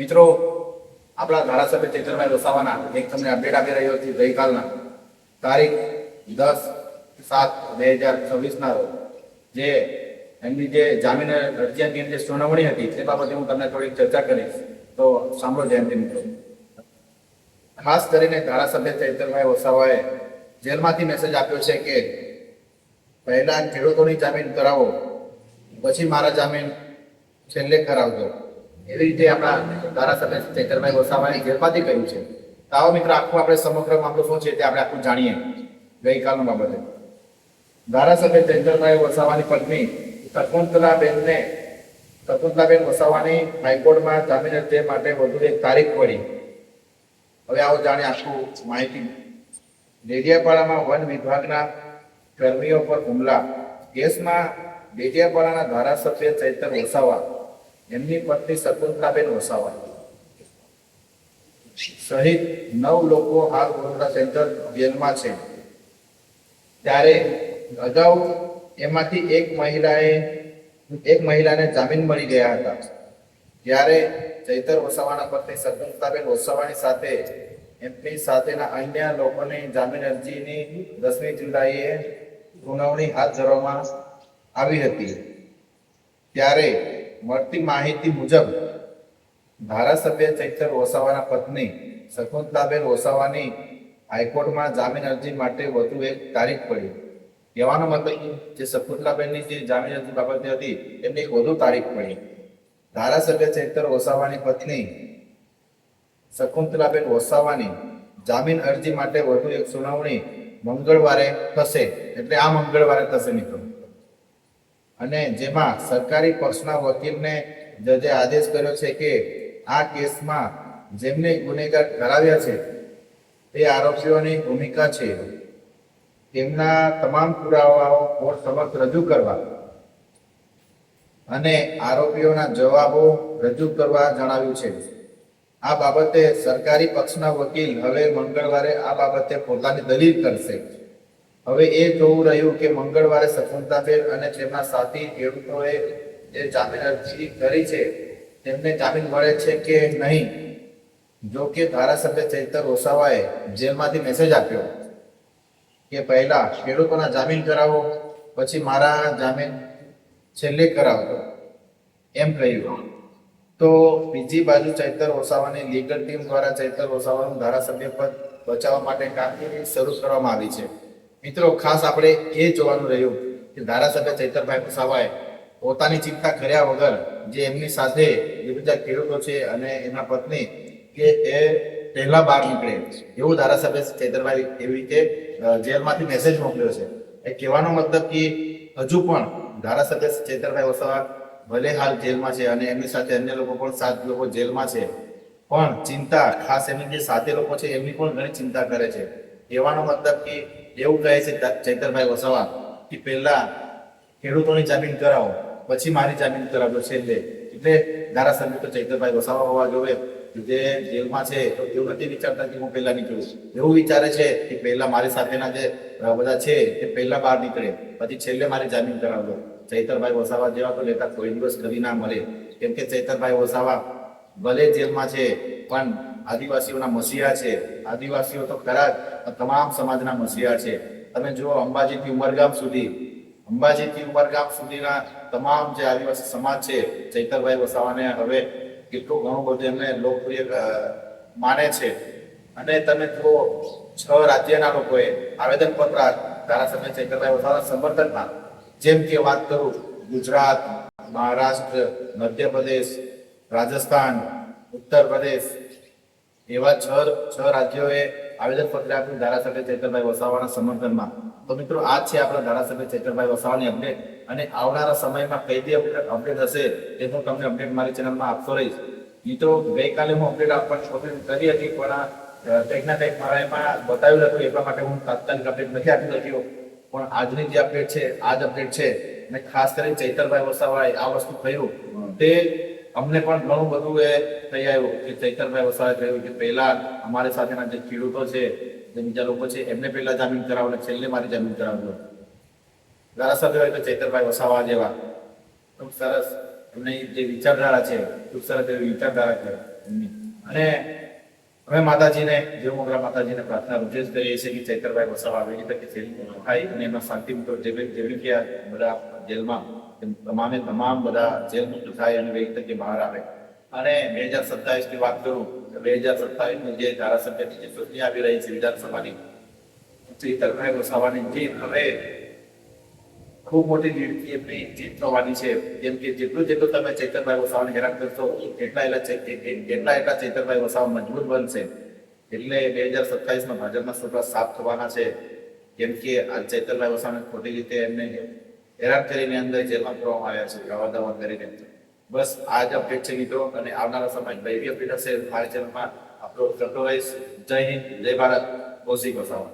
મિત્રો, આપણા ધારાસભ્ય ચેતરભાઈ વસાવાના એક તમને અપડેટ આપી રહ્યો છું. ગઈકાલના તારીખ 10/7/2026 રોજ જે એમની જે જામીન અરજી અંગેની જે સુનાવણી હતી તે બાબતે હું તમને થોડીક ચર્ચા કરીશ. તો સાંભળો જયંતિ મિત્રો. ખાસ કરીને ધારાસભ્ય ચેતરભાઈ વસાવાએ જેલમાંથી મેસેજ આપ્યો છે કે પહેલા ખેડૂતોની જામીન કરાવો, પછી મારા જામીન છેલ્લે કરાવજો. એવી રીતે આપણા ધારાસભ્ય ચેતરભાઈ વસાવાએ જેલમાંથી કહ્યું છે. તો આવો મિત્ર, આખું આપણે સમગ્ર મામલો શું છે તે આપણે આખું જાણીએ. ગઈકાલનો બાબતે ધારાસભ્ય ચેતરભાઈ વસાવાની પત્ની શકુંતલાબેન વસાવાની હાઈકોર્ટમાં જામીન અરજી માટે વધુ એક તારીખ પડી. હવે આવો જાણીએ આખું માહિતી. ડેડિયાપાડામાં વન વિભાગના કર્મીઓ પર હુમલા કેસમાં ડેડિયાપાડાના ધારાસભ્ય ચૈતર વસાવા, એમની પત્ની શકુંતલાબેન વસાવા સહિત 9 લોકો હાલ વડોદરા સેન્ટ્રલ જેલમાં છે. ત્યારે અગાઉ એમાંથી એક મહિલાને જામીન મળી ગયા હતા. જ્યારે ચૈતર વસાવાના પત્ની શકુંતલાબેન વસાવાની સાથે એમની સાથેના અન્ય લોકોની જામીન અરજીની 10મી જુલાઈએ સુનાવણી હાથ ધરવામાં આવી હતી. ત્યારે મળતી માહિતી મુજબ ધારાસભ્ય ચૈતર વસાવાના પત્ની શકુંતલાબેન વસાવાની હાઈકોર્ટમાં જામીન અરજી માટે વધુ એક તારીખ પડી. કહેવાનો મતલબ જે શકુંતલાબેનની જે જામીન અરજી બાબતે હતી એમની એક વધુ તારીખ પડી. ધારાસભ્ય ચૈતર વસાવાની પત્ની શકુંતલાબેન વસાવાની જામીન અરજી માટે વધુ એક સુનાવણી મંગળવારે થશે. એટલે આ મંગળવારે થશે મિત્રો. અને જેમાં સરકારી પક્ષના વકીલને જજે આદેશ કર્યો છે કે આ કેસમાં જેમને ગુનેગાર ઠરાવ્યા છે તે આરોપીઓની ભૂમિકા છે, તેમના તમામ પુરાવાઓ કોર્ટ સમક્ષ રજૂ કરવા અને આરોપીઓના જવાબો રજૂ કરવા જણાવ્યું છે. આ બાબતે સરકારી પક્ષના વકીલ હવે મંગળવારે આ બાબતે પોતાની દલીલ કરશે. હવે એ જોવું રહ્યું કે મંગળવારે શકુંતલાબેન અને તેમના સાથી ખેડૂતોએ જે જામીન અરજી કરી છે તેમને જામીન મળે છે કે નહીં. જો કે ધારાસભ્ય ચૈતર વસાવાએ જેલમાંથી મેસેજ આપ્યો કે પહેલા ખેડૂતોના જામીન કરાવો, પછી મારા જામીન છેલ્લે કરાવજો એમ કહ્યું. તો બીજી બાજુ ચૈતર વસાવાની લીગલ ટીમ દ્વારા ચૈતર વસાવાનું ધારાસભ્ય પદ બચાવવા માટે કામગીરી શરૂ કરવામાં આવી છે. મિત્રો, ખાસ આપણે એ જોવાનું રહ્યું કે ધારાસભ્ય ચૈતરભાઈ વસાવાએ પોતાની ચિંતા કર્યા વગર જે એમની સાથે જે બધા ખેડૂતો છે અને એમના પત્ની કે એ પહેલા બહાર નીકળે એવું ધારાસભ્ય ચૈતરભાઈ એવી રીતે જેલમાંથી મેસેજ મોકલ્યો છે. એ કહેવાનો મતલબ કે હજુ પણ ધારાસભ્ય ચૈતરભાઈ વસાવા ભલે હાલ જેલમાં છે અને એમની સાથે અન્ય લોકો પણ 7 લોકો જેલમાં છે, પણ ચિંતા ખાસ એમની જે સાથે લોકો છે એમની પણ ઘણી ચિંતા કરે છે. કહેવાનો મતલબ કે એવું કહે છે ચૈતરભાઈ વસાવા કે પહેલા ખેડૂતોની જામીન કરાવો, પછી મારી જામીન કરાવજો છેલ્લે. એટલે ધારાસભ્ય તો ચૈતરભાઈ વસાવા હોવા જોઈએ જે જેલમાં છે તો એવું નથી વિચારતા કે હું પહેલા નીકળું. એવું વિચારે છે કે પહેલા મારી સાથેના જે બધા છે તે પહેલા બહાર નીકળે, પછી છેલ્લે મારી જામીન કરાવજો. ચૈતરભાઈ વસાવા જેવા તો નેતા કોઈ દિવસ કદી ના મળે. કેમ કે ચૈતરભાઈ વસાવા ભલે જેલમાં છે પણ આદિવાસીઓના મસીહા છે. આદિવાસીઓ તો ખરા તમામ સમાજના મસીહા છે. તમે જુઓ અંબાજીથી ઉમરગામ સુધીના તમામ જે આદિવાસી સમાજ છે ચૈતરભાઈ વસાવાને હવે કેટલું ઘણું બધું એમને લોકપ્રિય માને છે. અને તમે જુઓ 6 રાજ્યના લોકોએ આવેદનપત્ર ધારાસભ્ય ચૈતરભાઈ વસાવાના સમર્થનમાં, જેમ કે વાત કરું ગુજરાત, મહારાષ્ટ્ર, મધ્યપ્રદેશ, રાજસ્થાન, ઉત્તર પ્રદેશ, એવા 6 રાજ્યોએ આવેદનપત્ર આપ્યું ધારાસભ્ય ચૈતરભાઈ વસાવાના સમર્થનમાં. તો મિત્રો, આ છે આપણા ધારાસભ્ય ચૈતરભાઈ વસાવાની અપડેટ. અને આવનારા સમયમાં કઈ બી અપડેટ હશે તે હું તમને અપડેટ મારી ચેનલમાં આપતો રહીશ. મિત્રો, ગઈકાલે હું અપડેટ આપવાની કોશિશ કરી હતી પણ કંઈક ના કંઈક મારા એમાં બતાવ્યું હતું, એટલા માટે હું તાત્કાલિક અપડેટ નથી આપી શક્યો. પણ આજની જે અપડેટ છે આ જ અપડેટ છે. અને ખાસ કરીને ચૈતરભાઈ વસાવાએ આ વસ્તુ કહ્યું તે અમને પણ ઘણું બધું એ થઈ આવ્યું કે ચૈતરભાઈ વસાવાએ કહ્યું કે પહેલા અમારી સાથેના જે ખેડૂતો છે, જે બીજા લોકો છે એમને પહેલા જામીન કરાવો અને છેલ્લે મારી જામીન કરાવજો. ધારાસભ્ય હોય તો ચૈતરભાઈ વસાવા જેવા ખૂબ સરસ એમની જે વિચારધારા છે ખૂબ સરસ એવી વિચારધારા છે એમની. અને અમે માતાજીને દેવમોગરા માતાજીને પ્રાર્થના રોજ જ કરીએ છીએ કે ચૈતરભાઈ વસાવા આવી રીતે જેલમાં થાય અને એમાં શાંતિ જેવી કે આ બધા જેલમાં તમામ બધા જેલ મુક્ત થાય અને એવી રીતે બહાર આવે. અને 2027 ની વાત કરું તો 2027 ની જે ધારાસભ્યની જે ચૂંટણી આવી રહી છે વિધાનસભાની, ચૈતરભાઈ વસાવાની જીત હવે ખૂબ મોટી લીડથી એમની જીત થવાની છે. કેમ કે જેટલું તમે ચૈતરભાઈ વસાવાને હેરાન કરશો એટલા ચૈતરભાઈ વસાવા મજબૂત બનશે. એટલે 2027 માં ભાજપના સૂત્રો સાફ થવાના છે. કેમ કે આ ચૈતરભાઈ વસાવાને ખોટી રીતે એમને હેરાન કરીને અંદર જેલમાં પૂરવામાં આવ્યા છે, ગાવા દાવા કરીને. બસ આ જ અપડેટ છે મિત્રો, અને આવનારા સમય એવી અપડેટ હશે મારી ચેનલમાં અપલોડ કરતો રહીશ. જય હિન્દ, જય ભારત, કૌશિક વસાવા.